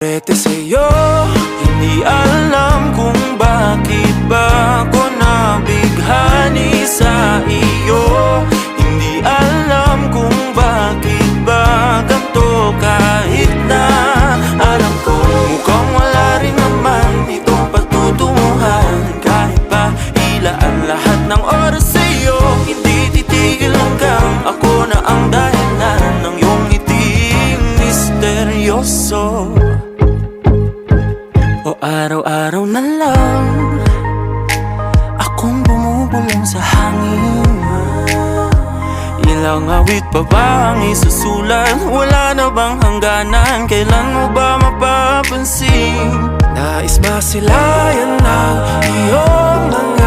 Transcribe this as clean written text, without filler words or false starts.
Rete sa'yo, hindi alam kung bakit ba ako nabighani sa iyo. Hindi alam kung bakit ba ganito kahit na alam ko mukhang wala rin naman itong pagtutunguhan. Kahit pa ilaan lahat ng oras sa'yo, hindi titigil hanggang ako na ang dahilan ng iyong ngiting misteryoso. O araw-araw na lang akong bumubulong sa hangin. Ilang awit pa ba ang isusulat? Wala na bang hangganan? Kailan mo ba mapapansin? Nais masilayan ng iyong mga